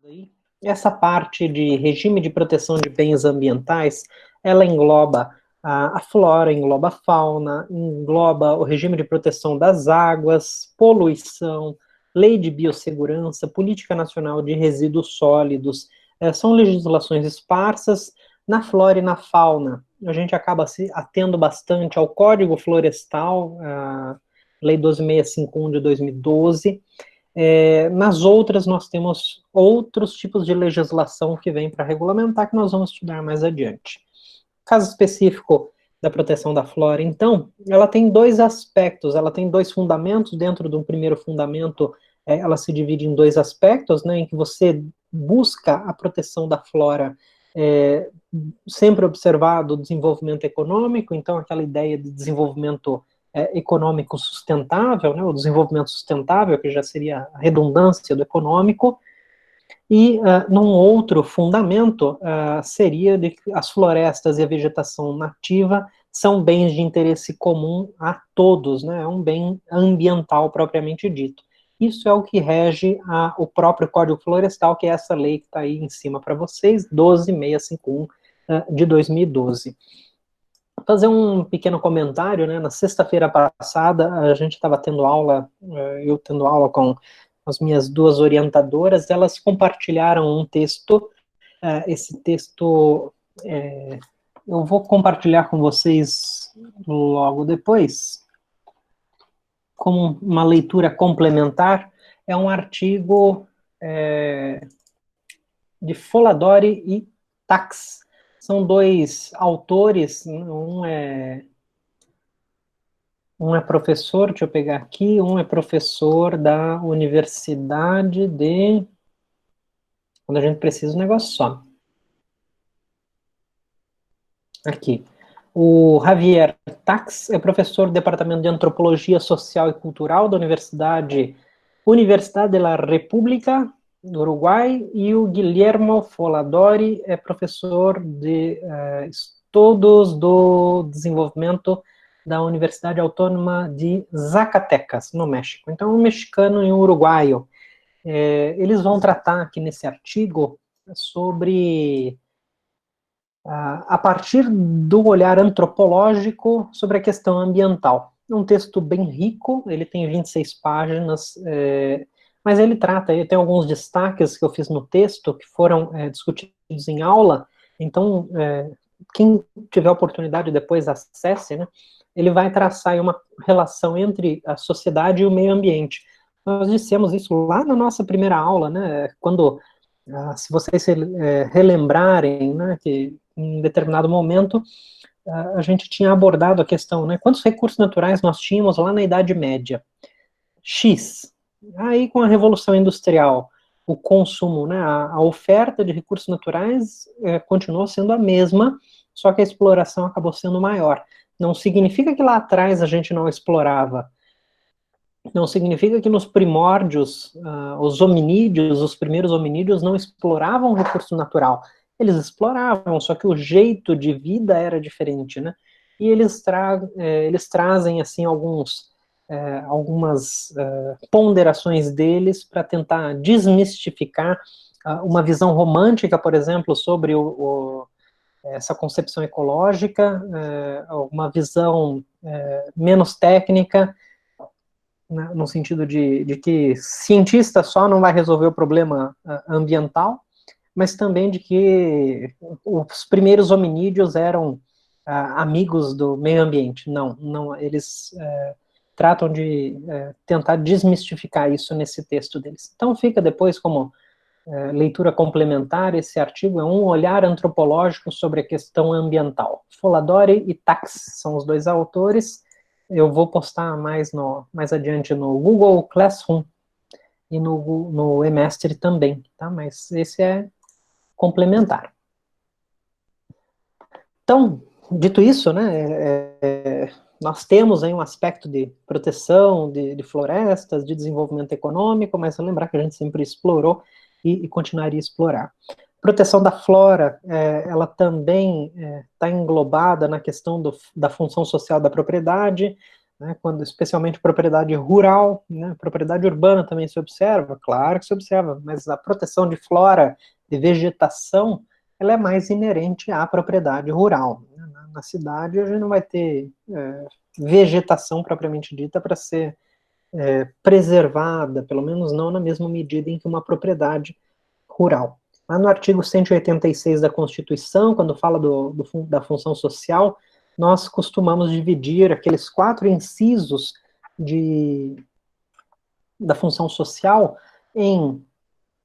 aí, essa parte de regime de proteção de bens ambientais, ela engloba a flora, engloba a fauna, engloba o regime de proteção das águas, poluição, lei de biossegurança, política nacional de resíduos sólidos, são legislações esparsas na flora e na fauna. A gente acaba se atendo bastante ao Código Florestal, a Lei 12.651 de 2012. Nas outras, nós temos outros tipos de legislação que vem para regulamentar, que nós vamos estudar mais adiante. Caso específico da proteção da flora, então, ela tem dois aspectos, ela tem dois fundamentos. Dentro de um primeiro fundamento, ela se divide em dois aspectos, né, em que você busca a proteção da flora, sempre observado o desenvolvimento econômico, então aquela ideia de desenvolvimento econômico sustentável, né, o desenvolvimento sustentável, que já seria a redundância do econômico, e num outro fundamento seria de que as florestas e a vegetação nativa são bens de interesse comum a todos, né, é um bem ambiental propriamente dito. Isso é o que rege o próprio Código Florestal, que é essa lei que está aí em cima para vocês, 12.651 de 2012. Vou fazer um pequeno comentário, né? Na sexta-feira passada, a gente estava tendo aula, eu tendo aula com as minhas duas orientadoras, elas compartilharam um texto, esse texto eu vou compartilhar com vocês logo depois, como uma leitura complementar. É um artigo de Foladori e Tax. São dois autores, um é professor, deixa eu pegar aqui, um é professor da Universidade de... Quando a gente precisa, o negócio some. Aqui. O Javier Tax é professor do Departamento de Antropologia Social e Cultural da Universidade de la República do Uruguai, e o Guillermo Foladori é professor de Estudos do Desenvolvimento da Universidade Autônoma de Zacatecas, no México. Então, um mexicano e um uruguaio. Eles vão tratar aqui nesse artigo sobre, a partir do olhar antropológico, sobre a questão ambiental. É um texto bem rico, ele tem 26 páginas, mas ele tem alguns destaques que eu fiz no texto, que foram discutidos em aula. Então, quem tiver oportunidade depois acesse, né? Ele vai traçar aí uma relação entre a sociedade e o meio ambiente. Nós dissemos isso lá na nossa primeira aula, né? Quando, se vocês relembrarem, né, que em determinado momento a gente tinha abordado a questão, né? Quantos recursos naturais nós tínhamos lá na Idade Média? X. Aí, com a Revolução Industrial, o consumo, né, a oferta de recursos naturais continuou sendo a mesma, só que a exploração acabou sendo maior. Não significa que lá atrás a gente não explorava. Não significa que nos primórdios, os primeiros hominídeos não exploravam o recurso natural. Eles exploravam, só que o jeito de vida era diferente, né? E eles trazem, assim, algumas ponderações deles para tentar desmistificar uma visão romântica, por exemplo, sobre essa concepção ecológica, uma visão menos técnica, né, no sentido de que cientista só não vai resolver o problema ambiental, mas também de que os primeiros hominídeos eram amigos do meio ambiente. Não, eles tratam de tentar desmistificar isso nesse texto deles. Então fica depois como leitura complementar. Esse artigo é um olhar antropológico sobre a questão ambiental. Foladori e Tax são os dois autores. Eu vou postar mais adiante no Google Classroom e no eMestre também, tá? Mas esse é complementar. Então, dito isso, né, nós temos aí um aspecto de proteção de florestas, de desenvolvimento econômico, mas lembrar que a gente sempre explorou e continuaria a explorar. Proteção da flora, ela também está englobada na questão da função social da propriedade. né, quando, especialmente propriedade rural, né, propriedade urbana também se observa, claro que se observa, mas a proteção de flora, de vegetação, ela é mais inerente à propriedade rural. Né? Na cidade, a gente não vai ter vegetação propriamente dita para ser preservada, pelo menos não na mesma medida em que uma propriedade rural. Lá no artigo 186 da Constituição, quando fala da função social, nós costumamos dividir aqueles 4 incisos da função social em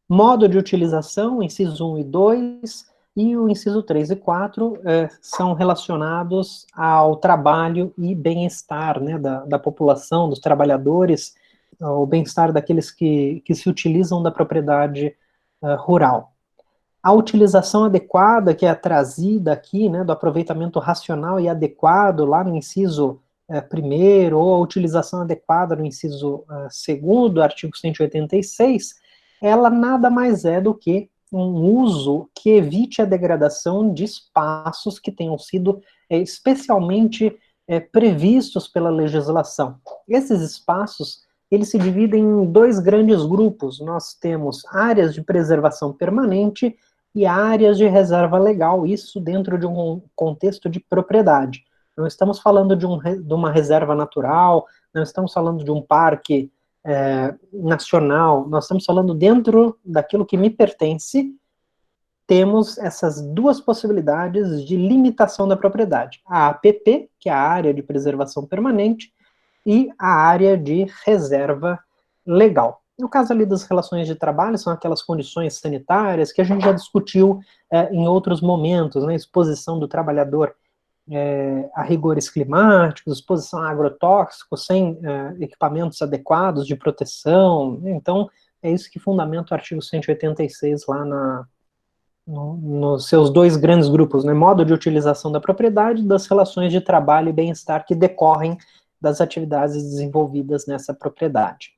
modo de utilização, inciso 1 e 2, e o inciso 3 e 4 são relacionados ao trabalho e bem-estar, né, da população, dos trabalhadores, o bem-estar daqueles que se utilizam da propriedade rural. A utilização adequada, que é trazida aqui, né, do aproveitamento racional e adequado, lá no inciso primeiro, ou a utilização adequada no inciso segundo, do artigo 186, ela nada mais é do que um uso que evite a degradação de espaços que tenham sido especialmente previstos pela legislação. Esses espaços, eles se dividem em 2 grandes grupos. Nós temos áreas de preservação permanente e áreas de reserva legal, isso dentro de um contexto de propriedade. Não estamos falando de uma reserva natural, não estamos falando de um parque nacional, nós estamos falando dentro daquilo que me pertence. Temos essas 2 possibilidades de limitação da propriedade. A APP, que é a área de preservação permanente, e a área de reserva legal. No caso ali das relações de trabalho, são aquelas condições sanitárias que a gente já discutiu em outros momentos, né, exposição do trabalhador a rigores climáticos, exposição a agrotóxicos, sem equipamentos adequados de proteção. Então, é isso que fundamenta o artigo 186 lá nos seus 2 grandes grupos, né, modo de utilização da propriedade, das relações de trabalho e bem-estar que decorrem das atividades desenvolvidas nessa propriedade.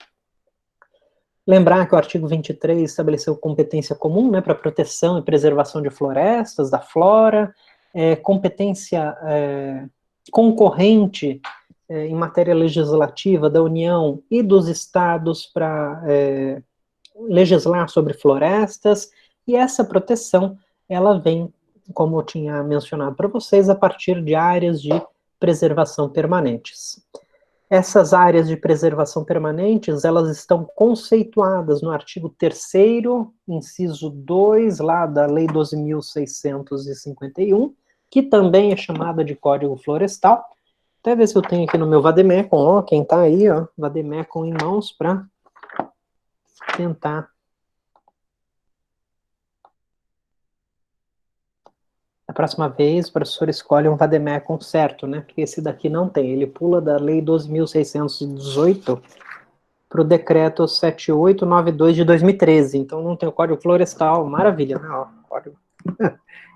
Lembrar que o artigo 23 estabeleceu competência comum, né, para proteção e preservação de florestas, da flora, competência concorrente em matéria legislativa da União e dos estados para legislar sobre florestas, e essa proteção, ela vem, como eu tinha mencionado para vocês, a partir de áreas de preservação permanentes. Essas áreas de preservação permanentes, elas estão conceituadas no artigo 3º, inciso 2, lá da Lei 12.651, que também é chamada de Código Florestal. Até ver se eu tenho aqui no meu Vademecum, ó, quem tá aí, ó, Vademecum em mãos para tentar. A próxima vez, o professor escolhe um Vademecum certo, né? Porque esse daqui não tem. Ele pula da Lei 12.618 para o decreto 7892 de 2013. Então não tem o Código Florestal. Maravilha, né? Ó, código.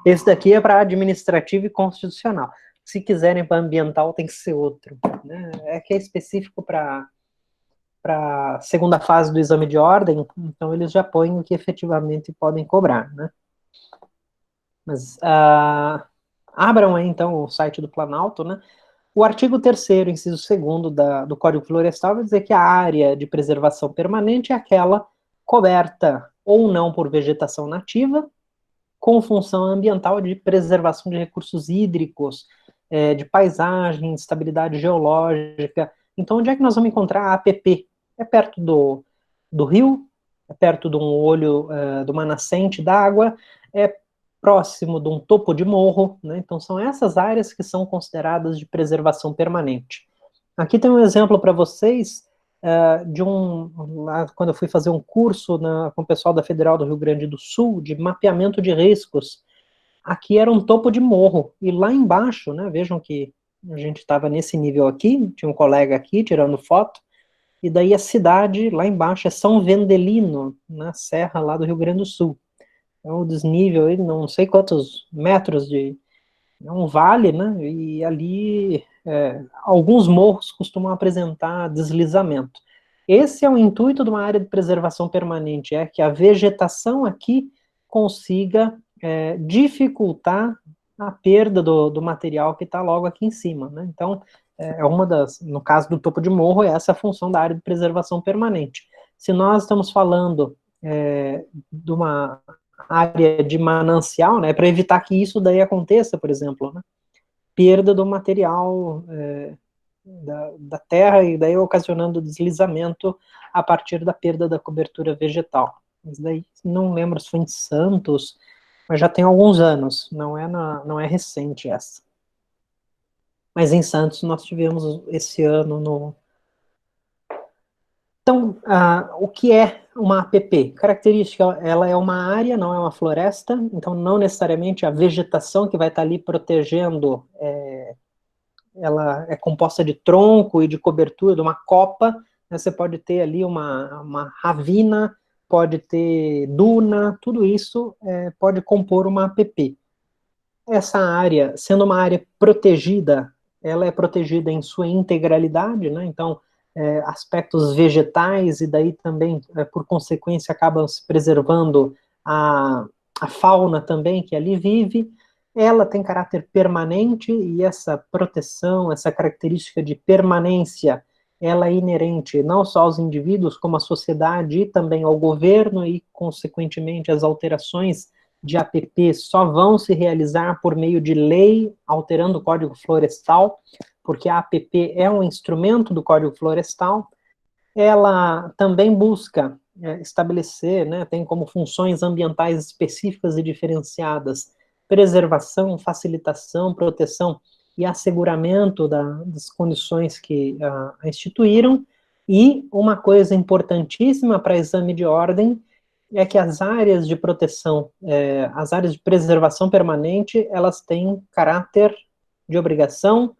Esse daqui é para administrativo e constitucional. Se quiserem para ambiental, tem que ser outro. Né? É que é específico para a segunda fase do exame de ordem, então eles já põem o que efetivamente podem cobrar, né? Mas abram aí, então, o site do Planalto, né? O artigo 3º, inciso 2º do Código Florestal vai dizer que a área de preservação permanente é aquela coberta ou não por vegetação nativa, com função ambiental de preservação de recursos hídricos, de paisagem, estabilidade geológica. Então, onde é que nós vamos encontrar a APP? É perto do rio, é perto de um olho, de uma nascente d'água, é próximo de um topo de morro, né? Então são essas áreas que são consideradas de preservação permanente. Aqui tem um exemplo para vocês lá, quando eu fui fazer um curso com o pessoal da Federal do Rio Grande do Sul, de mapeamento de riscos. Aqui era um topo de morro, e lá embaixo, né, vejam que a gente estava nesse nível aqui, tinha um colega aqui tirando foto, e daí a cidade lá embaixo é São Vendelino, na serra lá do Rio Grande do Sul. É um desnível, não sei quantos metros é um vale, né, e ali alguns morros costumam apresentar deslizamento. Esse é o intuito de uma área de preservação permanente, é que a vegetação aqui consiga dificultar a perda do material que está logo aqui em cima, né? Então, é uma das, no caso do topo de morro, essa é a função da área de preservação permanente. Se nós estamos falando de uma área de manancial, né, para evitar que isso daí aconteça, por exemplo, né, perda do material da terra e daí ocasionando deslizamento a partir da perda da cobertura vegetal. Mas daí não lembro se foi em Santos, mas já tem alguns anos, não é recente essa. Mas em Santos nós tivemos esse ano no... Então, o que é uma APP? Característica, ela é uma área, não é uma floresta, então não necessariamente a vegetação que vai estar ali protegendo, ela é composta de tronco e de cobertura, de uma copa, né? Você pode ter ali uma ravina, pode ter duna, tudo isso pode compor uma APP. Essa área, sendo uma área protegida, ela é protegida em sua integralidade, né? Então, aspectos vegetais e daí também, por consequência, acabam se preservando a fauna também que ali vive. Ela tem caráter permanente e essa proteção, essa característica de permanência, ela é inerente não só aos indivíduos, como à sociedade e também ao governo e, consequentemente, as alterações de APP só vão se realizar por meio de lei, alterando o Código Florestal, porque a APP é um instrumento do Código Florestal. Ela também busca estabelecer, né, tem como funções ambientais específicas e diferenciadas, preservação, facilitação, proteção e asseguramento das condições que a instituíram. E uma coisa importantíssima para exame de ordem é que as áreas de proteção, as áreas de preservação permanente, elas têm caráter de obrigação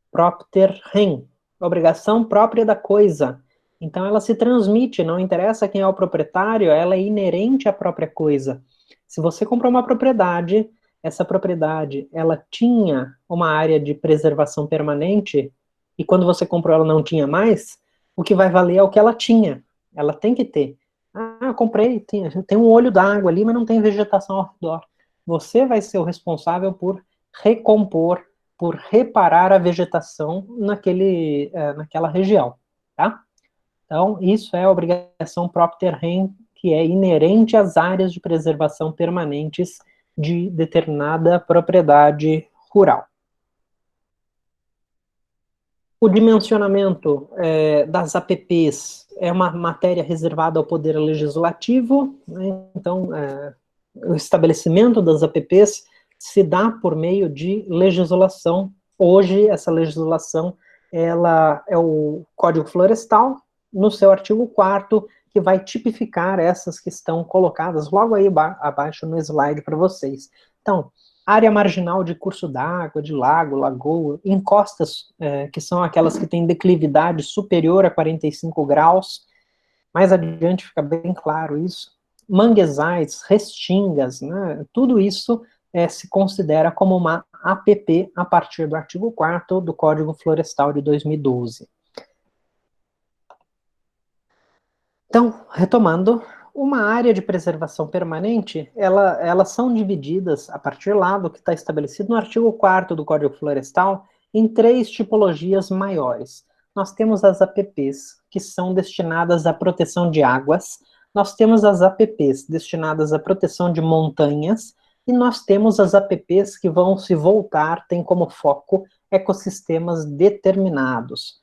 propter rem, obrigação própria da coisa. Então ela se transmite, não interessa quem é o proprietário, ela é inerente à própria coisa. Se você comprou uma propriedade, essa propriedade, ela tinha uma área de preservação permanente, e quando você comprou ela não tinha mais, o que vai valer é o que ela tinha. Ela tem que ter. Ah, eu comprei, tem um olho d'água ali, mas não tem vegetação ao redor. Você vai ser o responsável por recompor, por reparar a vegetação naquela região, tá? Então, isso é a obrigação propter rem, que é inerente às áreas de preservação permanentes de determinada propriedade rural. O dimensionamento das APPs é uma matéria reservada ao Poder Legislativo, né? Então, o estabelecimento das APPs se dá por meio de legislação. Hoje, essa legislação ela é o Código Florestal, no seu artigo 4º, que vai tipificar essas que estão colocadas logo aí abaixo no slide para vocês. Então, área marginal de curso d'água, de lago, lagoa, encostas, que são aquelas que têm declividade superior a 45 graus, mais adiante fica bem claro isso, manguezais, restingas, né, tudo isso se considera como uma APP a partir do artigo 4º do Código Florestal de 2012. Então, retomando, uma área de preservação permanente, elas são divididas, a partir lá do que está estabelecido no artigo 4º do Código Florestal, em 3 tipologias maiores. Nós temos as APPs, que são destinadas à proteção de águas, nós temos as APPs destinadas à proteção de montanhas, e nós temos as APPs que vão se voltar, tem como foco ecossistemas determinados.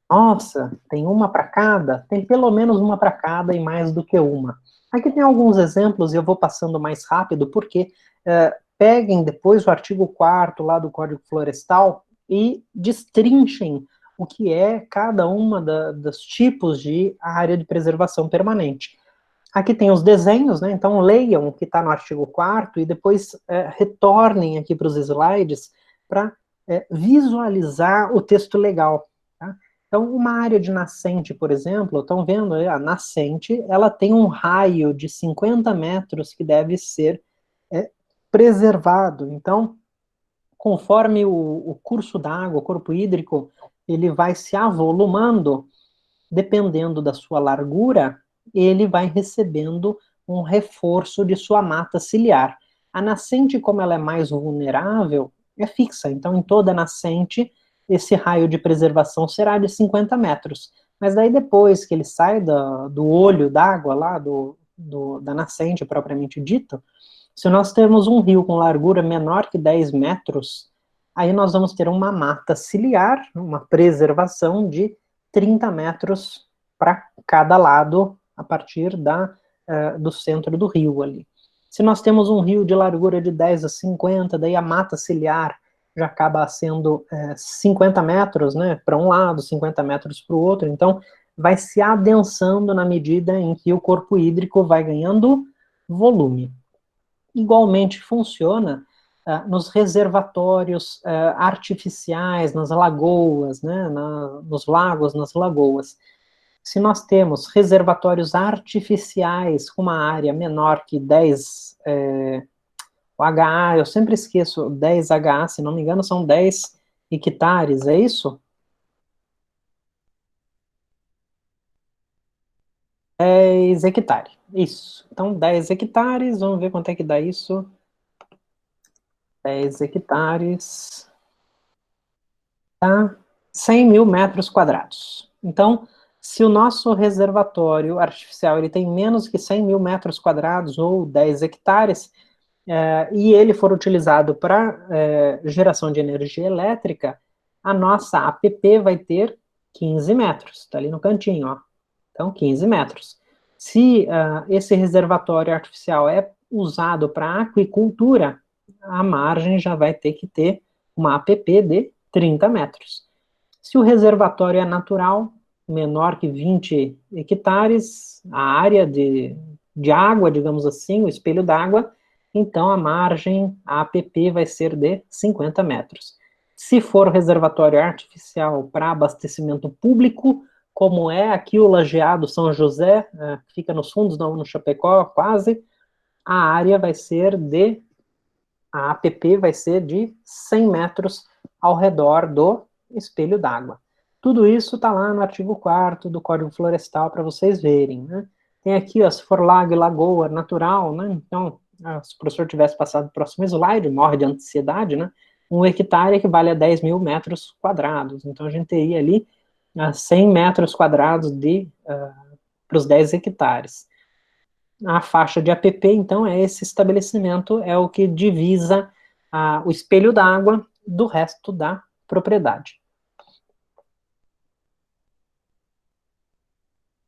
Nossa, tem uma para cada? Tem pelo menos uma para cada e mais do que uma. Aqui tem alguns exemplos e eu vou passando mais rápido, porque peguem depois o artigo 4º lá do Código Florestal e destrinchem o que é cada uma dos tipos de área de preservação permanente. Aqui tem os desenhos, né? Então leiam o que está no artigo 4º e depois retornem aqui para os slides para visualizar o texto legal. Tá? Então, uma área de nascente, por exemplo, estão vendo, a nascente, ela tem um raio de 50 metros que deve ser preservado. Então, conforme o curso d'água, o corpo hídrico, ele vai se avolumando, dependendo da sua largura, ele vai recebendo um reforço de sua mata ciliar. A nascente, como ela é mais vulnerável, é fixa. Então, em toda nascente, esse raio de preservação será de 50 metros. Mas daí depois que ele sai do olho d'água lá, da nascente propriamente dito, se nós temos um rio com largura menor que 10 metros, aí nós vamos ter uma mata ciliar, uma preservação de 30 metros para cada lado, a partir do centro do rio ali. Se nós temos um rio de largura de 10 a 50, daí a mata ciliar já acaba sendo 50 metros, né, para um lado, 50 metros para o outro, então vai se adensando na medida em que o corpo hídrico vai ganhando volume. Igualmente funciona nos reservatórios artificiais, nas lagoas, né, nos lagos, nas lagoas. Se nós temos reservatórios artificiais com uma área menor que 10 o HA, eu sempre esqueço, 10 HA, se não me engano, são 10 hectares, é isso? 10 hectares, isso. Então, 10 hectares, vamos ver quanto é que dá isso. 10 hectares, tá? 100 mil metros quadrados. Então, se o nosso reservatório artificial ele tem menos que 100 mil metros quadrados, ou 10 hectares, e ele for utilizado para geração de energia elétrica, a nossa APP vai ter 15 metros, está ali no cantinho, ó. Então, 15 metros. Se esse reservatório artificial é usado para aquicultura, a margem já vai ter que ter uma APP de 30 metros. Se o reservatório é natural, menor que 20 hectares, a área de água, digamos assim, o espelho d'água, então a margem, a APP vai ser de 50 metros. Se for reservatório artificial para abastecimento público, como é aqui o Lajeado São José, fica nos fundos, no Chapecó, quase, a área vai ser a APP vai ser de 100 metros ao redor do espelho d'água. Tudo isso está lá no artigo 4º do Código Florestal para vocês verem, né? Tem aqui, ó, se for lago e lagoa natural, né? Então, se o professor tivesse passado o próximo slide, morre de ansiedade, né? 1 hectare equivale a 10 mil metros quadrados. Então, a gente teria ali 100 metros quadrados para os 10 hectares. A faixa de APP, então, é esse estabelecimento, é o que divisa o espelho d'água do resto da propriedade.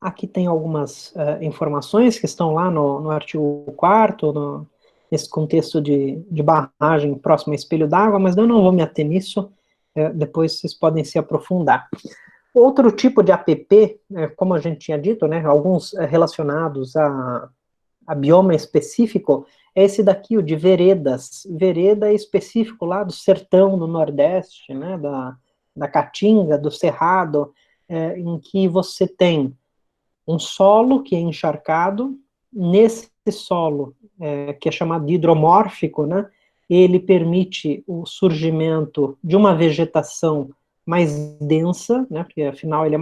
Aqui tem algumas informações que estão lá no artigo 4º, nesse contexto de barragem próximo a espelho d'água, mas eu não vou me ater nisso, depois vocês podem se aprofundar. Outro tipo de APP, como a gente tinha dito, né, alguns relacionados a bioma específico, é esse daqui, o de veredas. Vereda é específico lá do sertão do Nordeste, né, da Caatinga, do Cerrado, em que você tem um solo que é encharcado, nesse solo, que é chamado de hidromórfico, né, ele permite o surgimento de uma vegetação mais densa, né, porque afinal ele é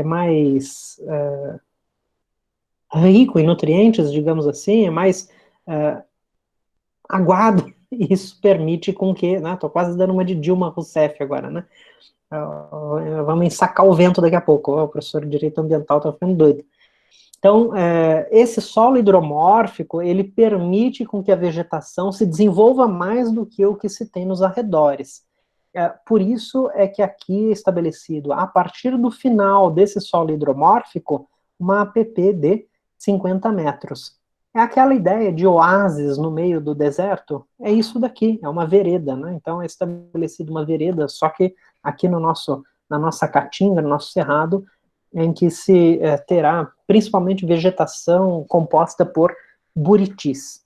mais rico em nutrientes, digamos assim, é mais aguado, e isso permite com que, né, tô quase dando uma de Dilma Rousseff agora, né, vamos ensacar o vento daqui a pouco, o professor de Direito Ambiental tá ficando doido. Então, esse solo hidromórfico, ele permite com que a vegetação se desenvolva mais do que o que se tem nos arredores. Por isso é que aqui é estabelecido, a partir do final desse solo hidromórfico, uma APP de 50 metros. É aquela ideia de oásis no meio do deserto, é isso daqui, é uma vereda, né? Então é estabelecida uma vereda, só que aqui na nossa caatinga, no nosso cerrado, em que se terá principalmente vegetação composta por buritis.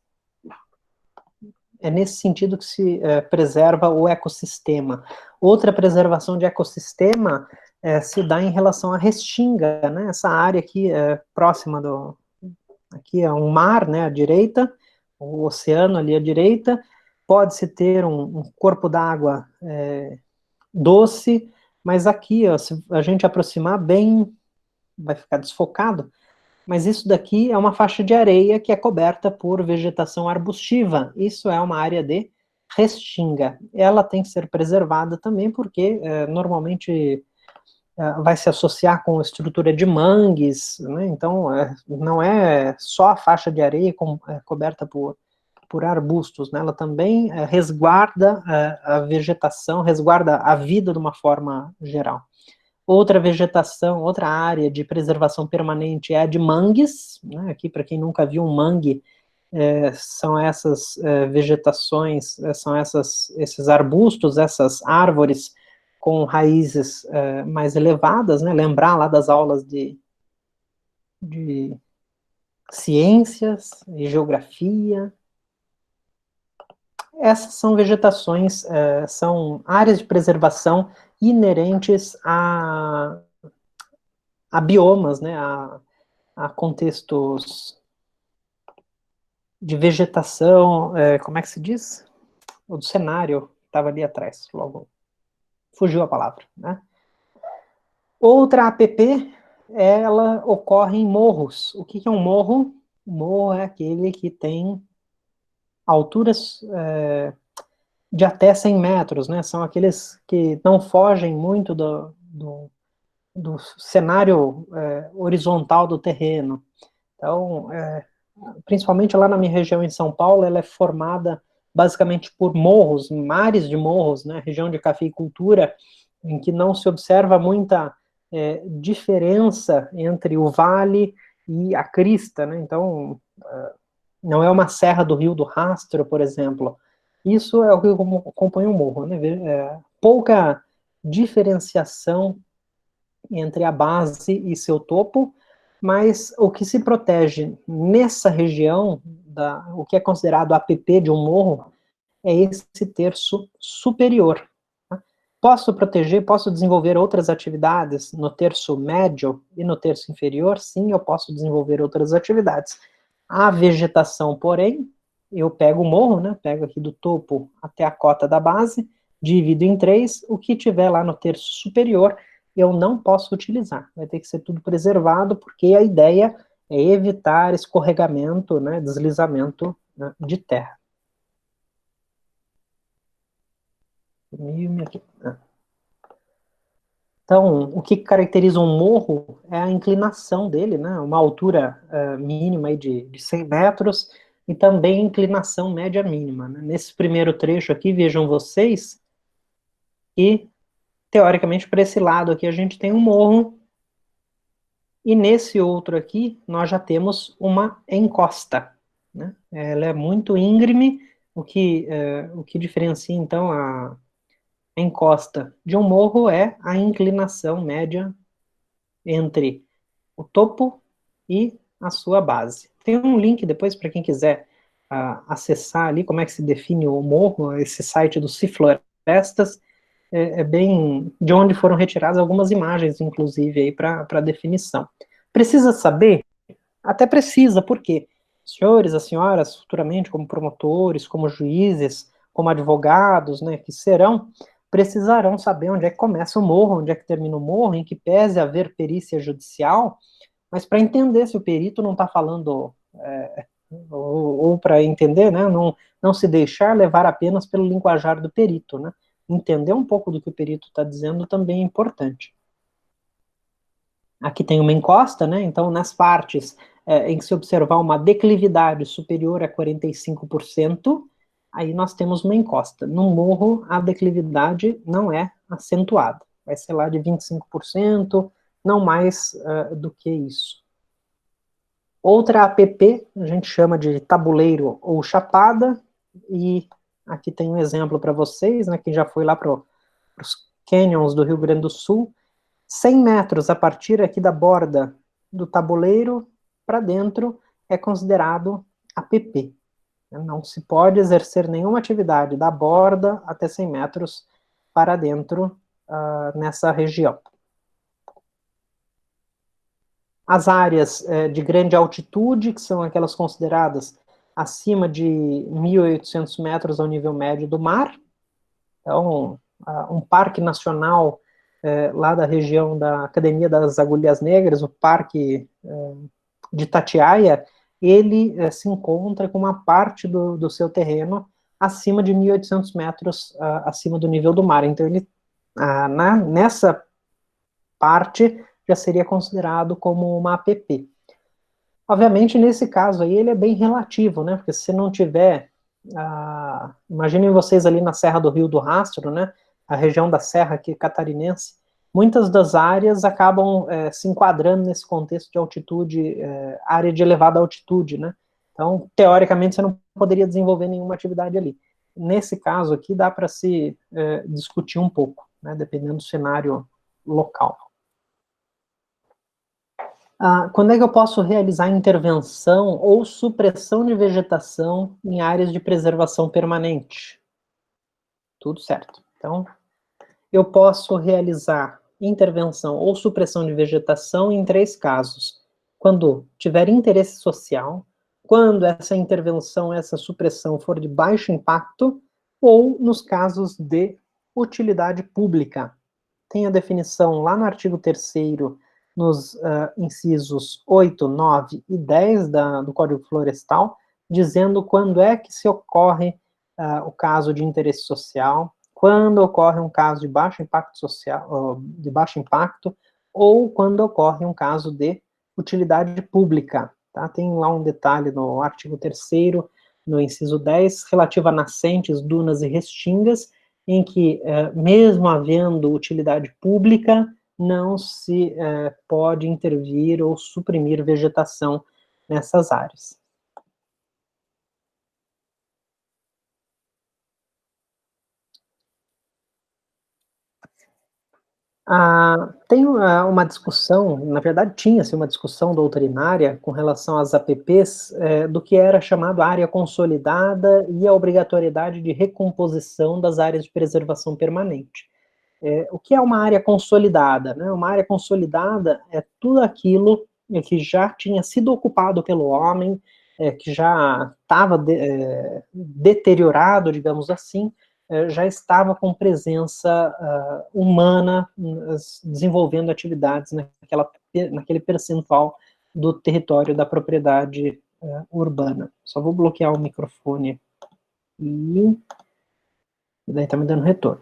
É nesse sentido que se preserva o ecossistema. Outra preservação de ecossistema se dá em relação à restinga, né? Essa área aqui próxima aqui é um mar, né, à direita, o oceano ali à direita, pode-se ter um corpo d'água doce, mas aqui, ó, se a gente aproximar bem, vai ficar desfocado, mas isso daqui é uma faixa de areia que é coberta por vegetação arbustiva. Isso é uma área de restinga. Ela tem que ser preservada também porque normalmente vai se associar com a estrutura de mangues, né? Então não é só a faixa de areia coberta por arbustos, né? Ela também resguarda a vegetação, resguarda a vida de uma forma geral. Outra vegetação, outra área de preservação permanente é a de mangues, né? Aqui, para quem nunca viu um mangue, são essas vegetações, são esses arbustos, essas árvores com raízes mais elevadas, né? Lembrar lá das aulas de ciências e geografia. Essas são vegetações, são áreas de preservação inerentes a biomas, né? A contextos de vegetação, como é que se diz? O do cenário estava ali atrás, logo fugiu a palavra, né? Outra APP, ela ocorre em morros. O que é um morro? O morro é aquele que tem alturas de até 100 metros, né? São aqueles que não fogem muito do cenário horizontal do terreno. Então, principalmente lá na minha região em São Paulo, ela é formada basicamente por morros, mares de morros, né? Região de cafeicultura, em que não se observa muita diferença entre o vale e a crista, né? Então, não é uma serra do Rio do Rastro, por exemplo. Isso é o que compõe o morro, né? Pouca diferenciação entre a base e seu topo, mas o que se protege nessa região, o que é considerado APP de um morro, é esse terço superior. Tá? Posso proteger, posso desenvolver outras atividades no terço médio e no terço inferior? Sim, eu posso desenvolver outras atividades. A vegetação, porém, eu pego o morro, né, pego aqui do topo até a cota da base, divido em 3, o que tiver lá no terço superior, eu não posso utilizar. Vai ter que ser tudo preservado, porque a ideia é evitar escorregamento, né, deslizamento, né, de terra. Então, o que caracteriza um morro é a inclinação dele, né? Uma altura mínima aí de 100 metros e também inclinação média mínima, né? Nesse primeiro trecho aqui, vejam vocês que, teoricamente, para esse lado aqui a gente tem um morro e nesse outro aqui nós já temos uma encosta, né? Ela é muito íngreme, o que diferencia, então, a encosta de um morro é a inclinação média entre o topo e a sua base. Tem um link depois para quem quiser acessar ali como é que se define o morro, esse site do Ciflorestas, é bem de onde foram retiradas algumas imagens, inclusive, aí para definição. Precisa saber? Até precisa, por quê? Os senhores, as senhoras, futuramente, como promotores, como juízes, como advogados, né, que serão, precisarão saber onde é que começa o morro, onde é que termina o morro, em que pese haver perícia judicial, mas para entender se o perito não está falando, ou para entender, né, não se deixar levar apenas pelo linguajar do perito, né, entender um pouco do que o perito está dizendo também é importante. Aqui tem uma encosta, né? Então, nas partes em que se observar uma declividade superior a 45%, aí nós temos uma encosta. No morro, a declividade não é acentuada. Vai ser lá de 25%, não mais do que isso. Outra APP, a gente chama de tabuleiro ou chapada, e aqui tem um exemplo para vocês, né? Quem já foi lá para os canyons do Rio Grande do Sul, 100 metros a partir aqui da borda do tabuleiro para dentro é considerado APP. Não se pode exercer nenhuma atividade da borda até 100 metros para dentro nessa região. As áreas de grande altitude, que são aquelas consideradas acima de 1.800 metros ao nível médio do mar. Então, um parque nacional lá da região da Academia das Agulhas Negras, o Parque de Itatiaia, ele se encontra com uma parte do seu terreno acima de 1.800 metros acima do nível do mar. Então, ele, nessa parte, já seria considerado como uma APP. Obviamente, nesse caso aí, ele é bem relativo, né? Porque se não tiver... imaginem vocês ali na Serra do Rio do Rastro, né? A região da Serra aqui catarinense, muitas das áreas acabam se enquadrando nesse contexto de altitude, área de elevada altitude, né? Então, teoricamente, você não poderia desenvolver nenhuma atividade ali. Nesse caso aqui, dá para se discutir um pouco, né? Dependendo do cenário local. Quando é que eu posso realizar intervenção ou supressão de vegetação em áreas de preservação permanente? Tudo certo. Então, eu posso realizar intervenção ou supressão de vegetação em 3 casos. Quando tiver interesse social, quando essa intervenção, essa supressão for de baixo impacto, ou nos casos de utilidade pública. Tem a definição lá no artigo 3º, nos incisos 8, 9 e 10 do Código Florestal, dizendo quando é que se ocorre o caso de interesse social, quando ocorre um caso de baixo impacto social, de baixo impacto, ou quando ocorre um caso de utilidade pública. Tá? Tem lá um detalhe no artigo 3º, no inciso 10, relativo a nascentes, dunas e restingas, em que, mesmo havendo utilidade pública, não se pode intervir ou suprimir vegetação nessas áreas. Tem uma discussão, na verdade tinha-se uma discussão doutrinária com relação às APPs, do que era chamado área consolidada e a obrigatoriedade de recomposição das áreas de preservação permanente. O que é uma área consolidada? Né? Uma área consolidada é tudo aquilo que já tinha sido ocupado pelo homem, que já estava deteriorado, digamos assim, já estava com presença humana desenvolvendo atividades naquele percentual do território da propriedade urbana. Só vou bloquear o microfone e daí está me dando retorno.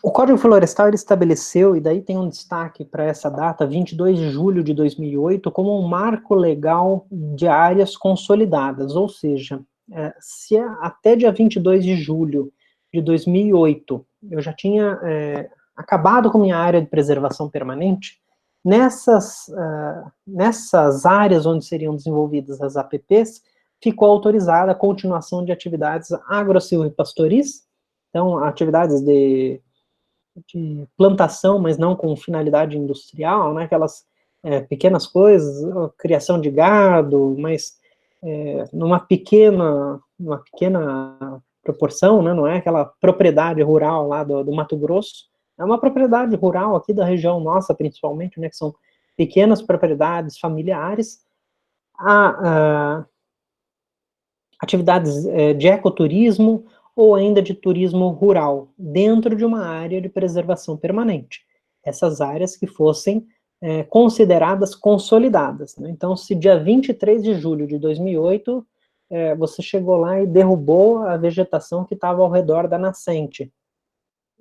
O Código Florestal ele estabeleceu, e daí tem um destaque para essa data, 22 de julho de 2008, como um marco legal de áreas consolidadas, ou seja, se até dia 22 de julho de 2008 eu já tinha acabado com minha área de preservação permanente, nessas áreas onde seriam desenvolvidas as APPs, ficou autorizada a continuação de atividades agro-silvipastoris, então atividades de plantação, mas não com finalidade industrial, né, aquelas pequenas coisas, criação de gado, mas numa pequena proporção, né, não é aquela propriedade rural lá do Mato Grosso, é uma propriedade rural aqui da região nossa, principalmente, né, que são pequenas propriedades familiares, atividades de ecoturismo, ou ainda de turismo rural, dentro de uma área de preservação permanente. Essas áreas que fossem consideradas consolidadas. Né? Então, se dia 23 de julho de 2008, você chegou lá e derrubou a vegetação que estava ao redor da nascente,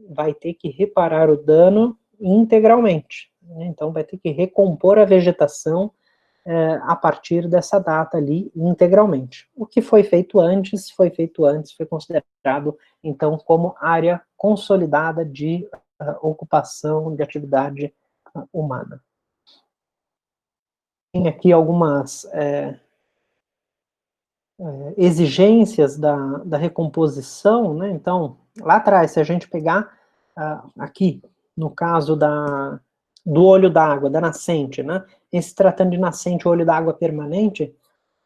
vai ter que reparar o dano integralmente. Né? Então, vai ter que recompor a vegetação a partir dessa data ali, integralmente. O que foi feito antes, foi considerado, então, como área consolidada de ocupação de atividade humana. Tem aqui algumas exigências da recomposição, né? Então, lá atrás, se a gente pegar aqui, no caso do olho d'água, da nascente, né? Em se tratando de nascente, olho d'água permanente,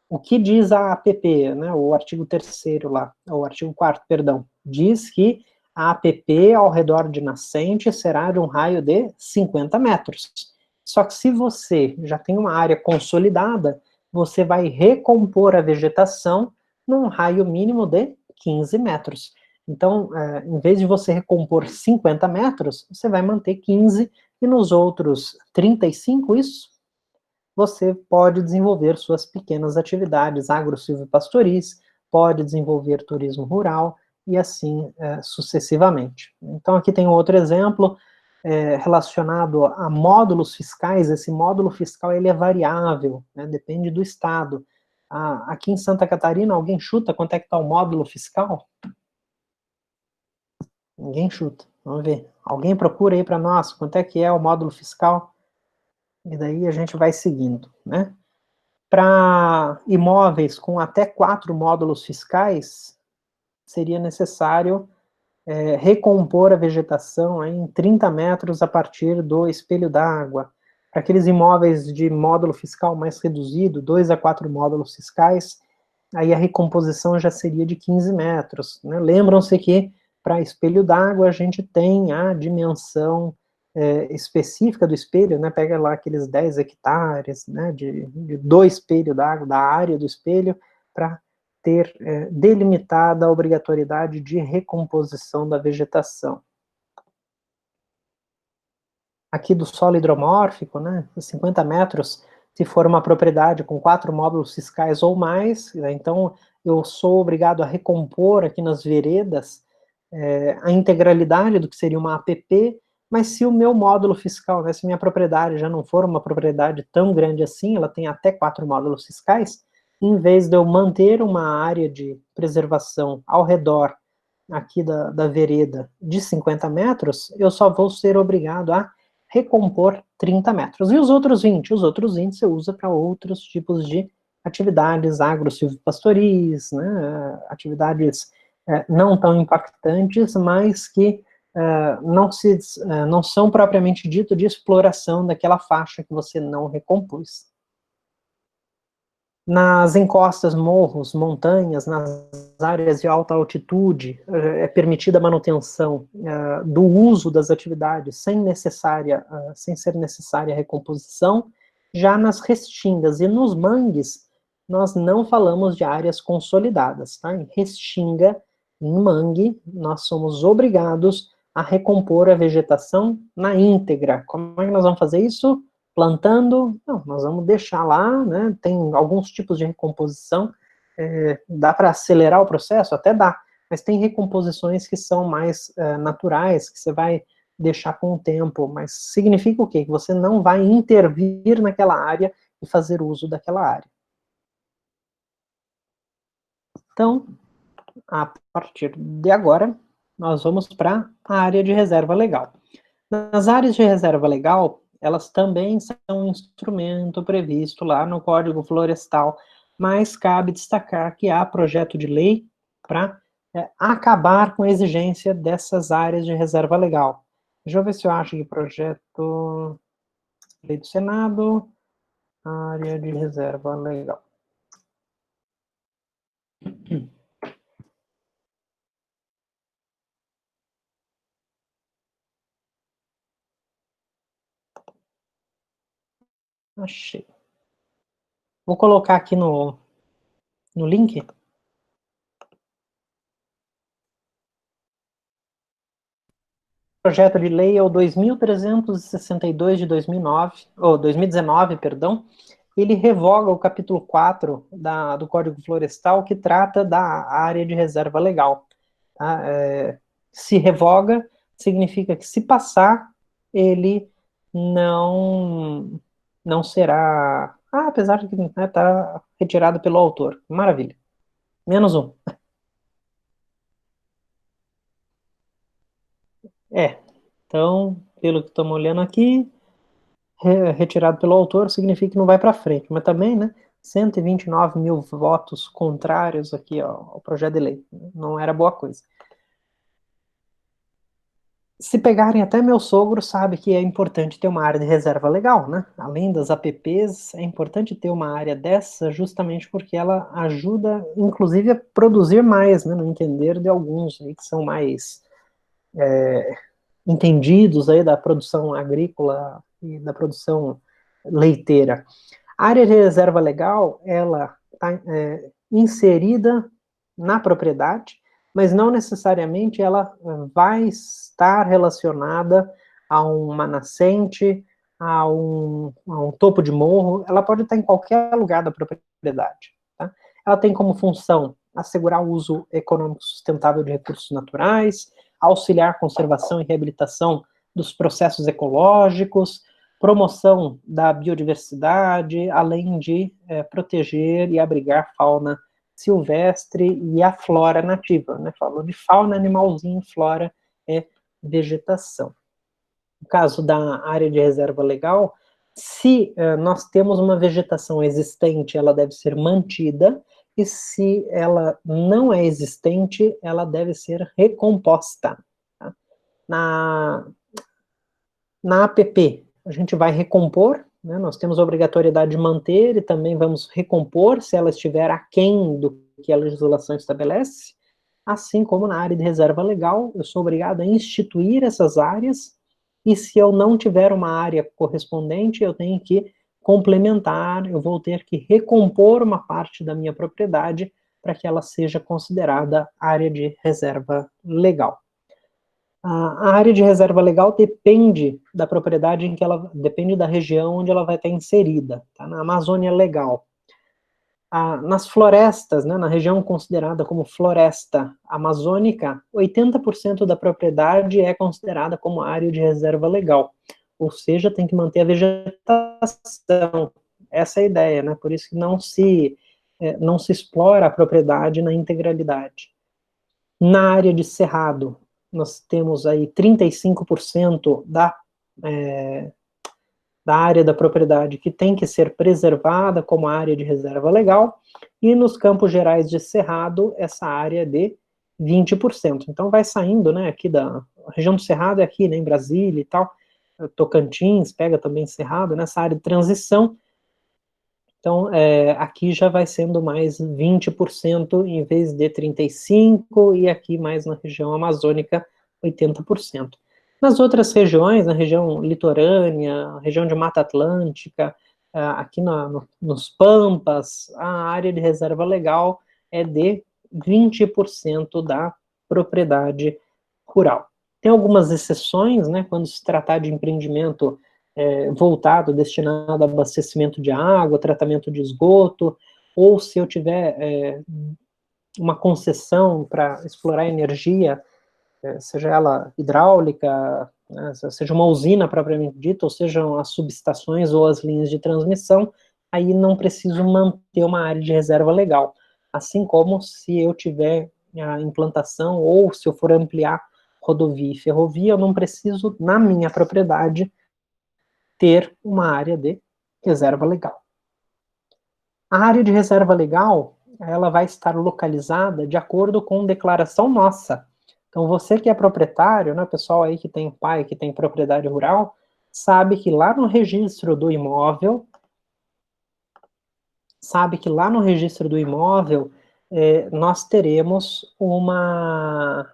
o que diz a APP, né, o artigo 3º lá, o artigo 4º, perdão, diz que a APP ao redor de nascente será de um raio de 50 metros. Só que se você já tem uma área consolidada, você vai recompor a vegetação num raio mínimo de 15 metros. Então, em vez de você recompor 50 metros, você vai manter 15, e nos outros 35, isso, você pode desenvolver suas pequenas atividades agro-silvipastoris, pode desenvolver turismo rural, e assim sucessivamente. Então, aqui tem um outro exemplo relacionado a módulos fiscais. Esse módulo fiscal ele é variável, né, depende do estado. Aqui em Santa Catarina, alguém chuta quanto é que está o módulo fiscal? Ninguém chuta. Vamos ver. Alguém procura aí para nós quanto é que é o módulo fiscal? E daí a gente vai seguindo, né? Para imóveis com até 4 módulos fiscais, seria necessário recompor a vegetação em 30 metros a partir do espelho d'água. Para aqueles imóveis de módulo fiscal mais reduzido, 2 a 4 módulos fiscais, aí a recomposição já seria de 15 metros. Né? Lembram-se que para espelho d'água a gente tem a dimensão específica do espelho, né? Pega lá aqueles 10 hectares, né, do espelho d'água, da área do espelho, para ter delimitada a obrigatoriedade de recomposição da vegetação. Aqui do solo hidromórfico, né, 50 metros, se for uma propriedade com 4 módulos fiscais ou mais, né, então eu sou obrigado a recompor aqui nas veredas a integralidade do que seria uma APP, mas se o meu módulo fiscal, né, se minha propriedade já não for uma propriedade tão grande assim, ela tem até 4 módulos fiscais, em vez de eu manter uma área de preservação ao redor aqui da vereda de 50 metros, eu só vou ser obrigado a recompor 30 metros. E os outros 20? Os outros 20 você usa para outros tipos de atividades agro-silvopastoris, né, atividades não tão impactantes, mas que não são propriamente dito de exploração daquela faixa que você não recompôs. Nas encostas, morros, montanhas, nas áreas de alta altitude, é permitida a manutenção do uso das atividades sem ser necessária a recomposição. Já nas restingas e nos mangues, nós não falamos de áreas consolidadas. Tá? Em restinga, em mangue, nós somos obrigados a recompor a vegetação na íntegra. Como é que nós vamos fazer isso? Plantando? Não, nós vamos deixar lá, né, tem alguns tipos de recomposição, dá para acelerar o processo? Até dá, mas tem recomposições que são mais naturais, que você vai deixar com o tempo, mas significa o quê? Que você não vai intervir naquela área e fazer uso daquela área. Então, a partir de agora, nós vamos para a área de reserva legal. Nas áreas de reserva legal, elas também são um instrumento previsto lá no Código Florestal, mas cabe destacar que há projeto de lei para acabar com a exigência dessas áreas de reserva legal. Deixa eu ver se eu acho que projeto lei do Senado, área de reserva legal. Achei. Vou colocar aqui no link. O projeto de lei é o 2.362 de 2009, ou 2019, perdão. Ele revoga o capítulo 4 do Código Florestal, que trata da área de reserva legal. Tá? Se revoga, significa que se passar, ele não será... apesar de que está retirado pelo autor. Maravilha. Menos um. Então, pelo que estamos olhando aqui, retirado pelo autor significa que não vai para frente, mas também, né, 129 mil votos contrários aqui ao projeto de lei, não era boa coisa. Se pegarem até meu sogro, sabe que é importante ter uma área de reserva legal, né? Além das APPs, é importante ter uma área dessa justamente porque ela ajuda, inclusive, a produzir mais, né, no entender de alguns aí que são mais entendidos aí da produção agrícola e da produção leiteira. A área de reserva legal, ela está inserida na propriedade, mas não necessariamente ela vai estar relacionada a uma nascente, a um topo de morro, ela pode estar em qualquer lugar da propriedade. Tá? Ela tem como função assegurar o uso econômico sustentável de recursos naturais, auxiliar a conservação e reabilitação dos processos ecológicos, promoção da biodiversidade, além de proteger e abrigar a fauna silvestre e a flora nativa, né? Falou de fauna, animalzinho, flora é vegetação. No caso da área de reserva legal, se nós temos uma vegetação existente, ela deve ser mantida, e se ela não é existente, ela deve ser recomposta. Tá? Na APP, a gente vai recompor, né, nós temos a obrigatoriedade de manter e também vamos recompor se ela estiver aquém do que a legislação estabelece, assim como na área de reserva legal, eu sou obrigado a instituir essas áreas, e se eu não tiver uma área correspondente, eu tenho que complementar, eu vou ter que recompor uma parte da minha propriedade para que ela seja considerada área de reserva legal. A área de reserva legal depende da propriedade em que ela, depende da região onde ela vai estar inserida, tá? Na Amazônia legal. Nas florestas, né, na região considerada como floresta amazônica, 80% da propriedade é considerada como área de reserva legal, ou seja, tem que manter a vegetação, essa é a ideia, né, por isso que não se explora a propriedade na integralidade. Na área de cerrado, nós temos aí 35% da área da propriedade que tem que ser preservada como área de reserva legal, e nos campos gerais de cerrado, essa área é de 20%. Então vai saindo, né, aqui da região do cerrado, é aqui, né, em Brasília e tal, Tocantins, pega também cerrado, nessa área de transição, então aqui já vai sendo mais 20% em vez de 35%, e aqui mais na região amazônica, 80%. Nas outras regiões, na região litorânea, região de Mata Atlântica, aqui nos Pampas, a área de reserva legal é de 20% da propriedade rural. Tem algumas exceções, né, quando se tratar de empreendimento voltado, destinado a abastecimento de água, tratamento de esgoto, ou se eu tiver uma concessão para explorar energia, seja ela hidráulica, né, seja uma usina propriamente dita, ou sejam as subestações ou as linhas de transmissão, aí não preciso manter uma área de reserva legal. Assim como se eu tiver a implantação, ou se eu for ampliar rodovia e ferrovia, eu não preciso, na minha propriedade, ter uma área de reserva legal. A área de reserva legal, ela vai estar localizada de acordo com declaração nossa. Então, você que é proprietário, né, pessoal aí que tem pai, que tem propriedade rural, sabe que lá no registro do imóvel, nós teremos uma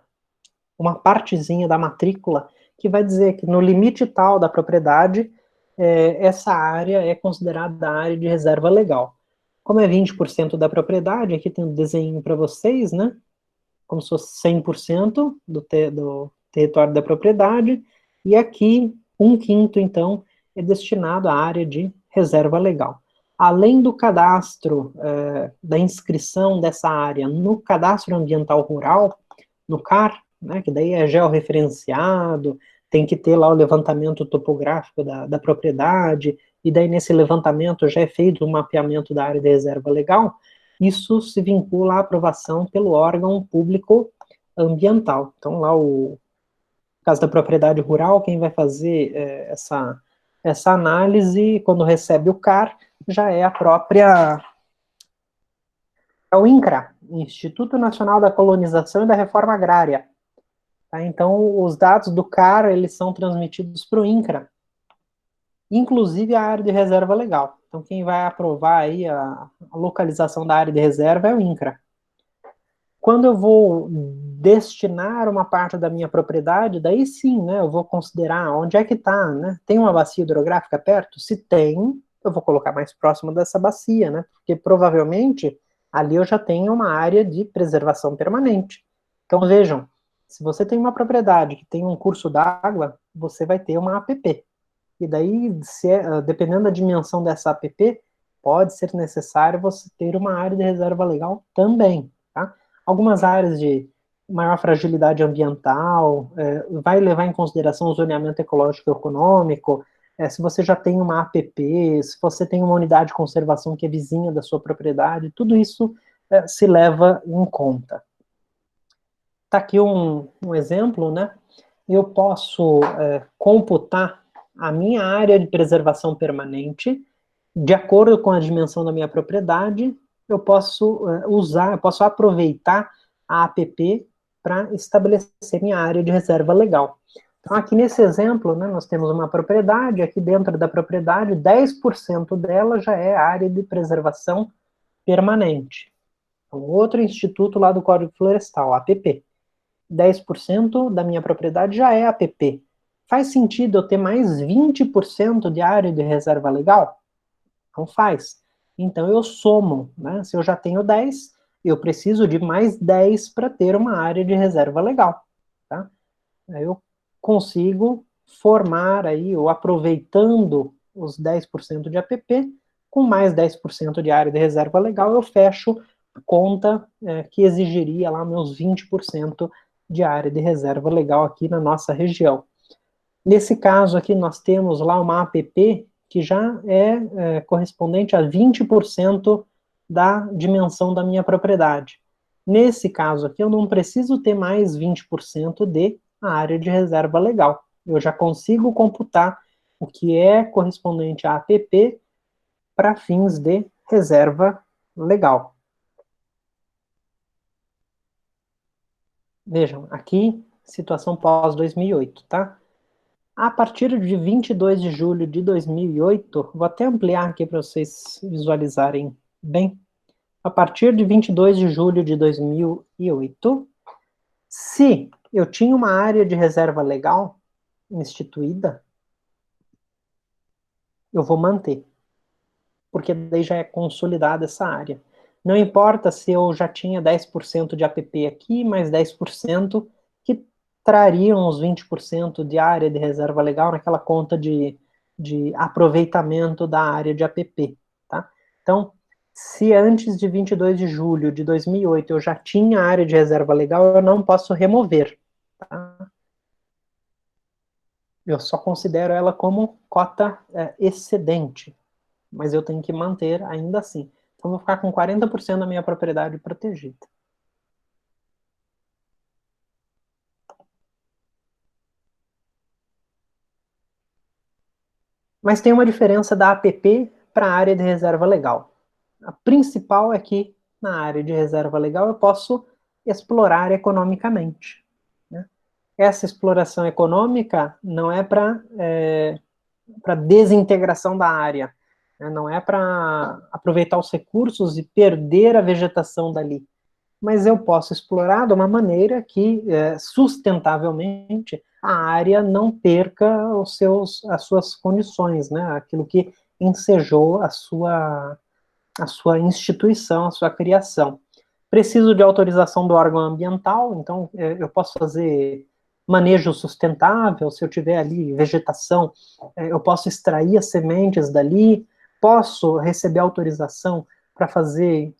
partezinha da matrícula que vai dizer que no limite tal da propriedade, essa área é considerada área de reserva legal. Como é 20% da propriedade, aqui tem um desenho para vocês, né? Como se fosse 100% do território da propriedade, e aqui 1/5, então, é destinado à área de reserva legal. Além do cadastro, da inscrição dessa área no Cadastro Ambiental Rural, no CAR, né, que daí é georreferenciado, tem que ter lá o levantamento topográfico da propriedade, e daí nesse levantamento já é feito um mapeamento da área de reserva legal, isso se vincula à aprovação pelo órgão público ambiental. Então lá no caso da propriedade rural, quem vai fazer essa análise, quando recebe o CAR, já é é o INCRA, Instituto Nacional da Colonização e da Reforma Agrária. Tá? Então, os dados do CAR, eles são transmitidos para o INCRA, inclusive a área de reserva legal. Então, quem vai aprovar aí a localização da área de reserva é o INCRA. Quando eu vou destinar uma parte da minha propriedade, daí sim, né, eu vou considerar onde é que está, né? Tem uma bacia hidrográfica perto? Se tem, eu vou colocar mais próximo dessa bacia, né? Porque provavelmente ali eu já tenho uma área de preservação permanente. Então vejam, se você tem uma propriedade que tem um curso d'água, você vai ter uma APP. E daí, dependendo da dimensão dessa APP, pode ser necessário você ter uma área de reserva legal também, tá? Algumas áreas de maior fragilidade ambiental, vai levar em consideração o zoneamento ecológico e econômico, se você já tem uma APP, se você tem uma unidade de conservação que é vizinha da sua propriedade, tudo isso se leva em conta. Está aqui um exemplo, né? Eu posso computar a minha área de preservação permanente de acordo com a dimensão da minha propriedade. Eu posso eu posso aproveitar a APP para estabelecer minha área de reserva legal. Então, aqui nesse exemplo, né, nós temos uma propriedade, aqui dentro da propriedade, 10% dela já é área de preservação permanente. Então, outro instituto lá do Código Florestal, APP. 10% da minha propriedade já é APP. Faz sentido eu ter mais 20% de área de reserva legal? Não faz. Então eu somo, né? Se eu já tenho 10, eu preciso de mais 10 para ter uma área de reserva legal, tá? Aí eu consigo formar aí, ou aproveitando os 10% de APP, com mais 10% de área de reserva legal, eu fecho conta que exigiria lá meus 20% de área de reserva legal aqui na nossa região. Nesse caso aqui, nós temos lá uma APP que já é correspondente a 20% da dimensão da minha propriedade. Nesse caso aqui, eu não preciso ter mais 20% de área de reserva legal. Eu já consigo computar o que é correspondente à APP para fins de reserva legal. Vejam, aqui, situação pós-2008, tá? A partir de 22 de julho de 2008, vou até ampliar aqui para vocês visualizarem bem. A partir de 22 de julho de 2008, se eu tinha uma área de reserva legal instituída, eu vou manter, porque daí já é consolidada essa área. Não importa se eu já tinha 10% de APP aqui, mais 10% que trariam os 20% de área de reserva legal naquela conta de aproveitamento da área de APP, tá? Então, se antes de 22 de julho de 2008 eu já tinha área de reserva legal, eu não posso remover, tá? Eu só considero ela como cota excedente, mas eu tenho que manter ainda assim. Então, eu vou ficar com 40% da minha propriedade protegida. Mas tem uma diferença da APP para a área de reserva legal. A principal é que na área de reserva legal eu posso explorar economicamente, né? Essa exploração econômica não é para desintegração da área, né? Não é para aproveitar os recursos e perder a vegetação dali, mas eu posso explorar de uma maneira que sustentavelmente a área não perca as suas condições, né? Aquilo que ensejou a sua instituição, a sua criação. Preciso de autorização do órgão ambiental, então eu posso fazer manejo sustentável, se eu tiver ali vegetação, eu posso extrair as sementes dali, posso receber autorização para fazer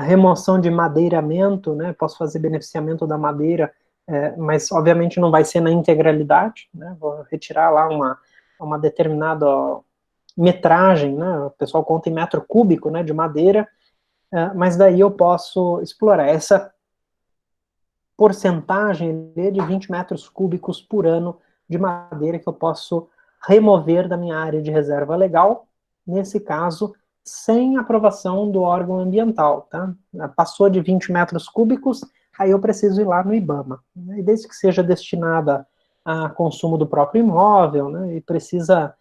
remoção de madeiramento, né? Posso fazer beneficiamento da madeira, mas obviamente não vai ser na integralidade, né? Vou retirar lá uma determinada metragem, né? O pessoal conta em metro cúbico, né, de madeira, mas daí eu posso explorar essa porcentagem de 20 metros cúbicos por ano de madeira que eu posso remover da minha área de reserva legal, nesse caso, sem aprovação do órgão ambiental, tá? Passou de 20 metros cúbicos, aí eu preciso ir lá no IBAMA, né? E desde que seja destinada a consumo do próprio imóvel, né, e precisa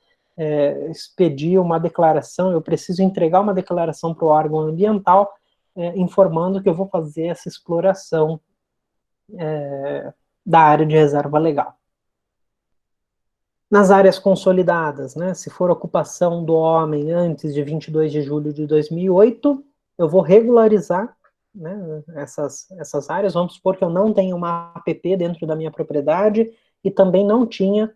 expedir uma declaração, eu preciso entregar uma declaração para o órgão ambiental, informando que eu vou fazer essa exploração da área de reserva legal. Nas áreas consolidadas, né, se for ocupação do homem antes de 22 de julho de 2008, eu vou regularizar, né, essas áreas. Vamos supor que eu não tenho uma APP dentro da minha propriedade e também não tinha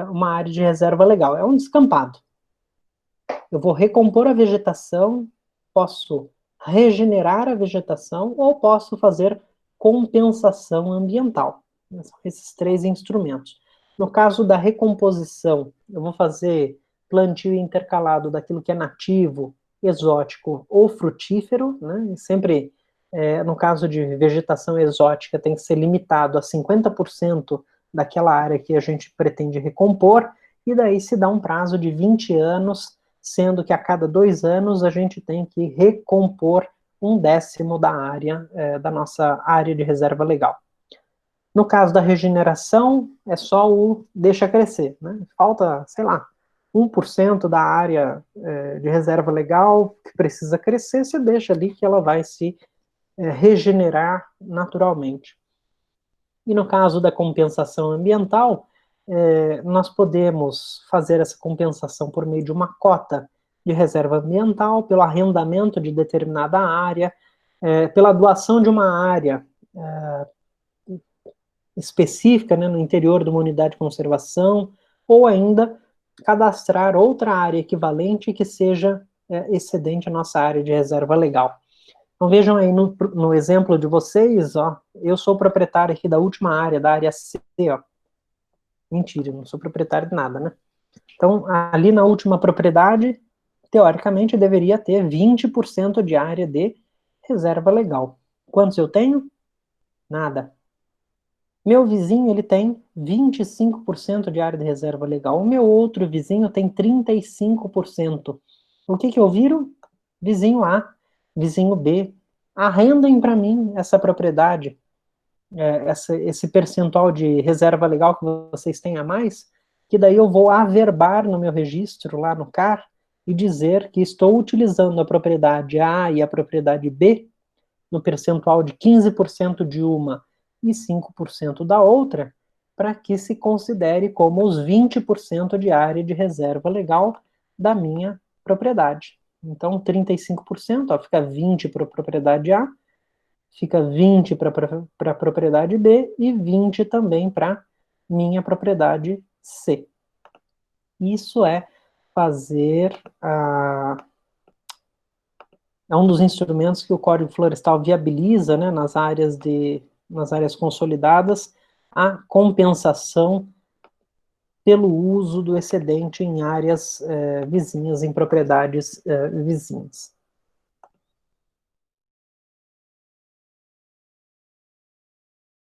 uma área de reserva legal. É um descampado. Eu vou recompor a vegetação, posso regenerar a vegetação ou posso fazer compensação ambiental. São esses 3 instrumentos. No caso da recomposição, eu vou fazer plantio intercalado daquilo que é nativo, exótico ou frutífero, né? Sempre, no caso de vegetação exótica, tem que ser limitado a 50% daquela área que a gente pretende recompor, e daí se dá um prazo de 20 anos, sendo que a cada 2 anos a gente tem que recompor 1/10 da área, da nossa área de reserva legal. No caso da regeneração, é só o deixa crescer, né? Falta, sei lá, 1% da área de reserva legal que precisa crescer, você deixa ali que ela vai se regenerar naturalmente. E no caso da compensação ambiental, nós podemos fazer essa compensação por meio de uma cota de reserva ambiental, pelo arrendamento de determinada área, pela doação de uma área específica, né, no interior de uma unidade de conservação, ou ainda cadastrar outra área equivalente que seja excedente à nossa área de reserva legal. Então vejam aí no exemplo de vocês, ó, eu sou proprietário aqui da última área, da área C, ó. Mentira, eu não sou proprietário de nada, né? Então, ali na última propriedade, teoricamente, deveria ter 20% de área de reserva legal. Quantos eu tenho? Nada. Meu vizinho, ele tem 25% de área de reserva legal. O meu outro vizinho tem 35%. O que eu viro? Vizinho A, vizinho B. Arrendem para mim essa propriedade, esse percentual de reserva legal que vocês têm a mais, que daí eu vou averbar no meu registro, lá no CAR, e dizer que estou utilizando a propriedade A e a propriedade B no percentual de 15% de uma e 5% da outra, para que se considere como os 20% de área de reserva legal da minha propriedade. Então, 35%, ó, fica 20% para a propriedade A, fica 20% para a propriedade B e 20% também para minha propriedade C. Isso é fazer é um dos instrumentos que o Código Florestal viabiliza, né, nas áreas consolidadas, a compensação pelo uso do excedente em áreas vizinhas, em propriedades vizinhas.